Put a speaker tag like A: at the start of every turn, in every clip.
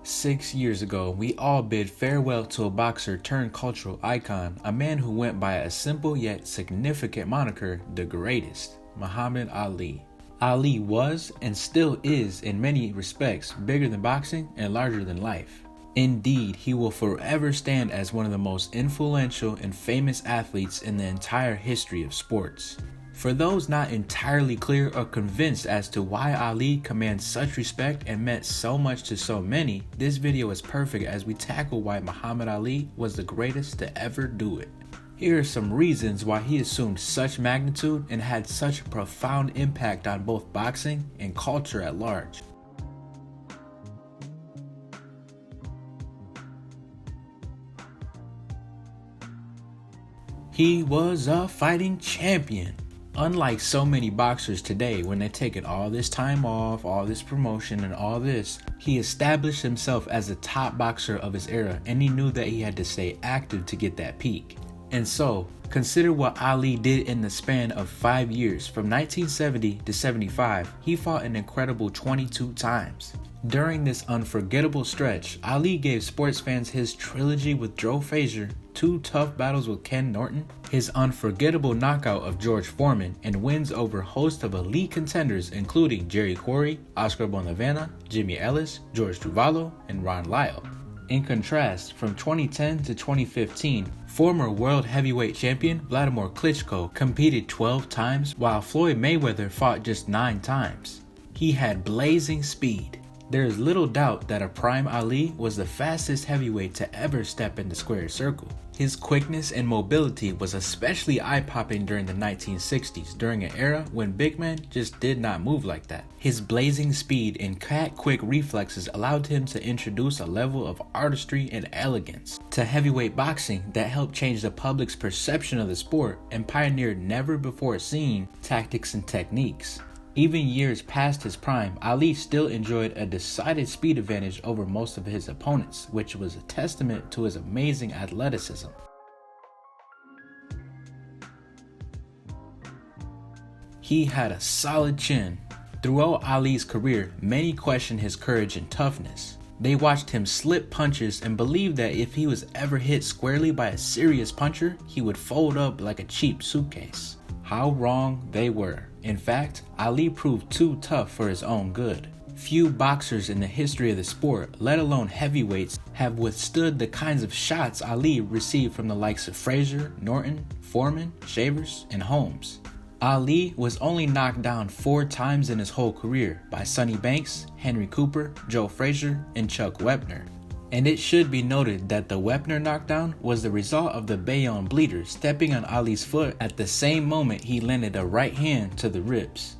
A: 6 years ago, we all bid farewell to a boxer turned cultural icon, a man who went by a simple yet significant moniker, the greatest, Muhammad Ali. Ali was and still is in many respects bigger than boxing and larger than life. Indeed, he will forever stand as one of the most influential and famous athletes in the entire history of sports. For those not entirely clear or convinced as to why Ali commands such respect and meant so much to so many, this video is perfect as we tackle why Muhammad Ali was the greatest to ever do it. Here are some reasons why he assumed such magnitude and had such a profound impact on both boxing and culture at large. He was a fighting champion. Unlike so many boxers today, when they're taking all this time off, all this promotion and all this, he established himself as the top boxer of his era, and he knew that he had to stay active to get that peak. And so, consider what Ali did in the span of 5 years. From 1970 to 75, he fought an incredible 22 times. During this unforgettable stretch, Ali gave sports fans his trilogy with Joe Frazier, 2 tough battles with Ken Norton, his unforgettable knockout of George Foreman, and wins over a host of elite contenders including Jerry Quarry, Oscar Bonavena, Jimmy Ellis, George Tuivasa, and Ron Lyle. In contrast, from 2010 to 2015, former world heavyweight champion Vladimir Klitschko competed 12 times while Floyd Mayweather fought just 9 times. He had blazing speed. There is little doubt that a prime Ali was the fastest heavyweight to ever step in the squared circle. His quickness and mobility was especially eye-popping during the 1960s, during an era when big men just did not move like that. His blazing speed and cat-quick reflexes allowed him to introduce a level of artistry and elegance to heavyweight boxing that helped change the public's perception of the sport and pioneered never-before-seen tactics and techniques. Even years past his prime, Ali still enjoyed a decided speed advantage over most of his opponents, which was a testament to his amazing athleticism. He had a solid chin. Throughout Ali's career, many questioned his courage and toughness. They watched him slip punches and believed that if he was ever hit squarely by a serious puncher, he would fold up like a cheap suitcase. How wrong they were. In fact, Ali proved too tough for his own good. Few boxers in the history of the sport, let alone heavyweights, have withstood the kinds of shots Ali received from the likes of Frazier, Norton, Foreman, Shavers, and Holmes. Ali was only knocked down 4 times in his whole career by Sonny Banks, Henry Cooper, Joe Frazier, and Chuck Wepner. And it should be noted that the Wepner knockdown was the result of the Bayonne bleeder stepping on Ali's foot at the same moment he landed a right hand to the ribs.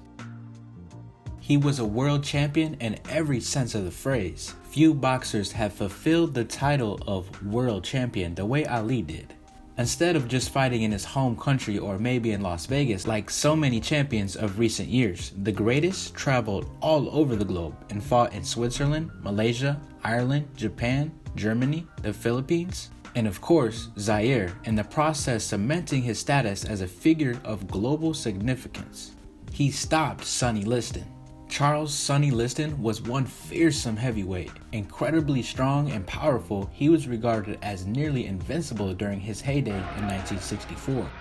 A: He was a world champion in every sense of the phrase. Few boxers have fulfilled the title of world champion the way Ali did. Instead of just fighting in his home country or maybe in Las Vegas like so many champions of recent years, the greatest traveled all over the globe and fought in Switzerland, Malaysia, Ireland, Japan, Germany, the Philippines, and of course Zaire, in the process cementing his status as a figure of global significance. He stopped Sonny Liston. Charles Sonny Liston was one fearsome heavyweight. Incredibly strong and powerful, he was regarded as nearly invincible during his heyday in 1964.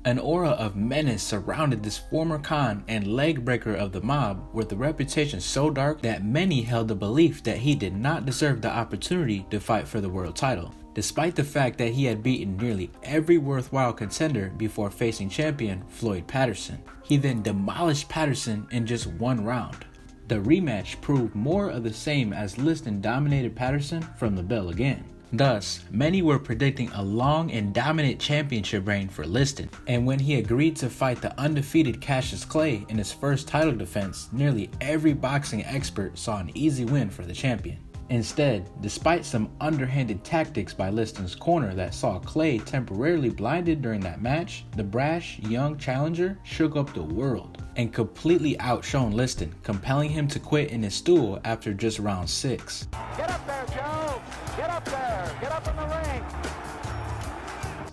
A: An aura of menace surrounded this former Khan and leg breaker of the mob, with a reputation so dark that many held the belief that he did not deserve the opportunity to fight for the world title, despite the fact that he had beaten nearly every worthwhile contender before facing champion Floyd Patterson. He then demolished Patterson in just 1 round. The rematch proved more of the same as Liston dominated Patterson from the bell again. Thus, many were predicting a long and dominant championship reign for Liston, and when he agreed to fight the undefeated Cassius Clay in his first title defense, nearly every boxing expert saw an easy win for the champion. Instead, despite some underhanded tactics by Liston's corner that saw Clay temporarily blinded during that match, the brash, young challenger shook up the world and completely outshone Liston, compelling him to quit in his stool after just round 6.
B: Get up there, Joe! Get up there! Get up in the ring!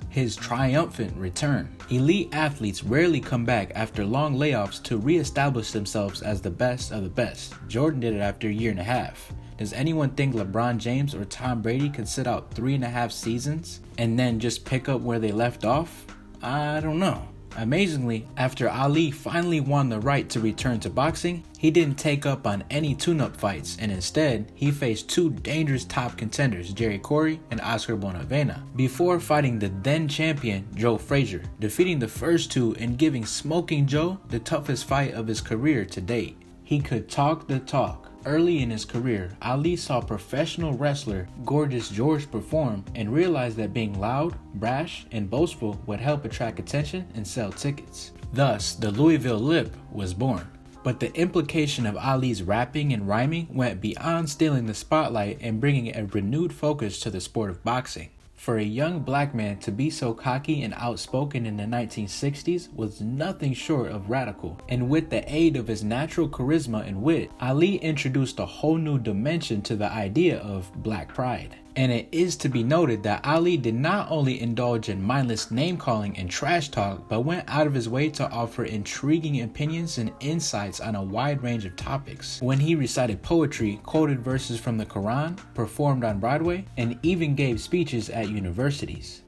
A: His triumphant return. Elite athletes rarely come back after long layoffs to re-establish themselves as the best of the best. Jordan did it after a year and a half. Does anyone think LeBron James or Tom Brady could sit out 3.5 seasons and then just pick up where they left off? I don't know. Amazingly, after Ali finally won the right to return to boxing, he didn't take up on any tune-up fights, and instead, he faced 2 dangerous top contenders, Jerry Corey and Oscar Bonavena, before fighting the then champion, Joe Frazier, defeating the first 2 and giving Smoking Joe the toughest fight of his career to date. He could talk the talk. Early in his career, Ali saw professional wrestler Gorgeous George perform and realized that being loud, brash, and boastful would help attract attention and sell tickets. Thus, the Louisville Lip was born. But the implication of Ali's rapping and rhyming went beyond stealing the spotlight and bringing a renewed focus to the sport of boxing. For a young black man to be so cocky and outspoken in the 1960s was nothing short of radical, and with the aid of his natural charisma and wit, Ali introduced a whole new dimension to the idea of black pride. And it is to be noted that Ali did not only indulge in mindless name-calling and trash talk, but went out of his way to offer intriguing opinions and insights on a wide range of topics. When he recited poetry, quoted verses from the Quran, performed on Broadway, and even gave speeches at universities.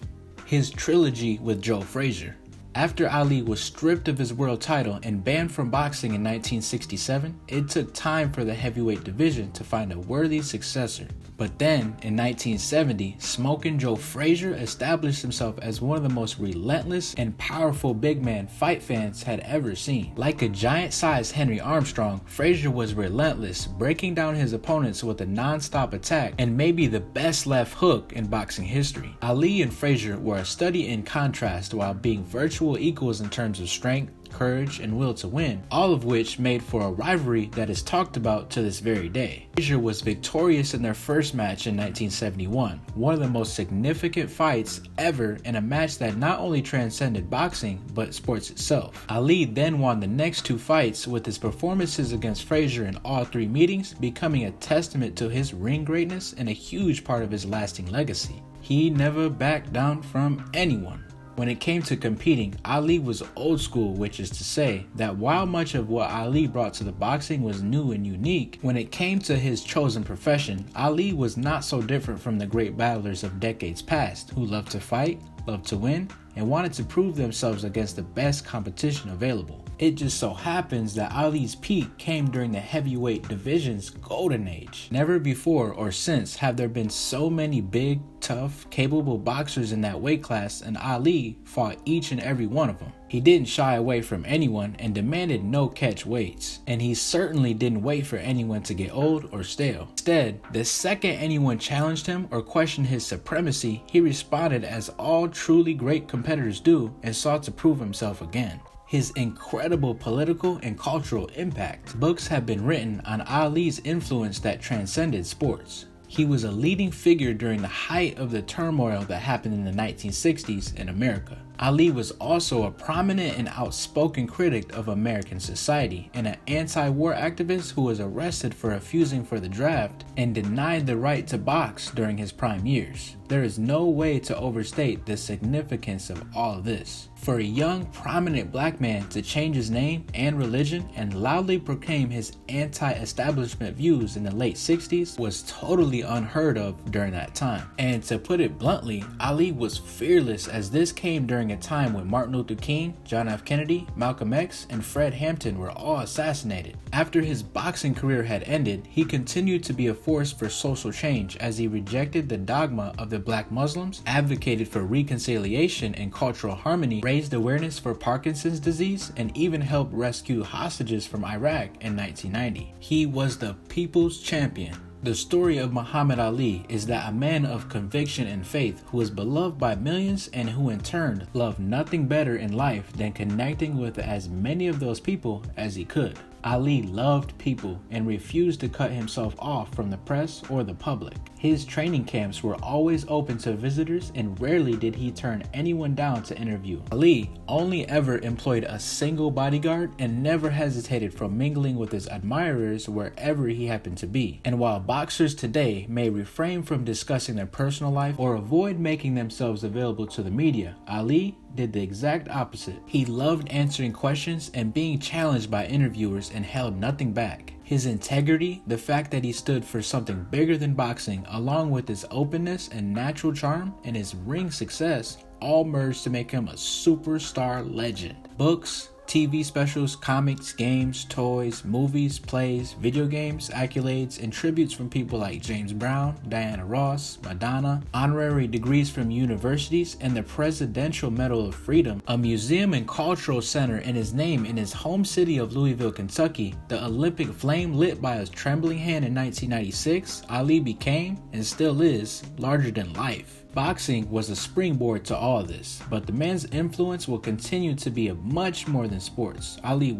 A: His trilogy with Joe Frazier. After Ali was stripped of his world title and banned from boxing in 1967, it took time for the heavyweight division to find a worthy successor. But then, in 1970, Smokin' Joe Frazier established himself as one of the most relentless and powerful big man fight fans had ever seen. Like a giant-sized Henry Armstrong, Frazier was relentless, breaking down his opponents with a non-stop attack and maybe the best left hook in boxing history. Ali and Frazier were a study in contrast while being virtual equals in terms of strength, courage, and will to win, all of which made for a rivalry that is talked about to this very day. Frazier was victorious in their first match in 1971, one of the most significant fights ever in a match that not only transcended boxing, but sports itself. Ali then won the next 2 fights, with his performances against Frazier in all 3 meetings becoming a testament to his ring greatness and a huge part of his lasting legacy. He never backed down from anyone. When it came to competing, Ali was old school, which is to say that while much of what Ali brought to the boxing was new and unique, when it came to his chosen profession, Ali was not so different from the great battlers of decades past who loved to fight, loved to win, and wanted to prove themselves against the best competition available. It just so happens that Ali's peak came during the heavyweight division's golden age. Never before or since have there been so many big, tough, capable boxers in that weight class, and Ali fought each and every one of them. He didn't shy away from anyone and demanded no catch weights, and he certainly didn't wait for anyone to get old or stale. Instead, the second anyone challenged him or questioned his supremacy, he responded as all truly great competitors do and sought to prove himself again. His incredible political and cultural impact. Books have been written on Ali's influence that transcended sports. He was a leading figure during the height of the turmoil that happened in the 1960s in America. Ali was also a prominent and outspoken critic of American society and an anti-war activist who was arrested for refusing for the draft and denied the right to box during his prime years. There is no way to overstate the significance of all of this. For a young, prominent black man to change his name and religion and loudly proclaim his anti-establishment views in the late 60s was totally unheard of during that time. And to put it bluntly, Ali was fearless, as this came during a time when Martin Luther King, John F. Kennedy, Malcolm X, and Fred Hampton were all assassinated. After his boxing career had ended, he continued to be a force for social change as he rejected the dogma of the black Muslims, advocated for reconciliation and cultural harmony, raised awareness for Parkinson's disease, and even helped rescue hostages from Iraq in 1990. He was the people's champion. The story of Muhammad Ali is that a man of conviction and faith who was beloved by millions and who in turn loved nothing better in life than connecting with as many of those people as he could. Ali loved people and refused to cut himself off from the press or the public. His training camps were always open to visitors and rarely did he turn anyone down to interview. Ali only ever employed a single bodyguard and never hesitated from mingling with his admirers wherever he happened to be. And while boxers today may refrain from discussing their personal life or avoid making themselves available to the media, Ali did the exact opposite. He loved answering questions and being challenged by interviewers and held nothing back. His integrity, the fact that he stood for something bigger than boxing, along with his openness and natural charm and his ring success, all merged to make him a superstar legend. Books, TV specials, comics, games, toys, movies, plays, video games, accolades, and tributes from people like James Brown, Diana Ross, Madonna, honorary degrees from universities, and the Presidential Medal of Freedom, a museum and cultural center in his name in his home city of Louisville, Kentucky, the Olympic flame lit by a trembling hand in 1996, Ali became, and still is, larger than life. Boxing was a springboard to all this, but the man's influence will continue to be much more than sports. Ali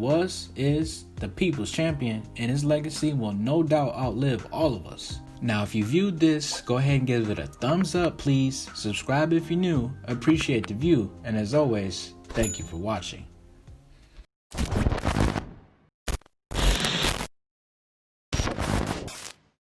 A: is the people's champion, and his legacy will no doubt outlive all of us. Now, if you viewed this, go ahead and give it a thumbs up, please. Subscribe if you're new. Appreciate the view, and as always, thank you for watching.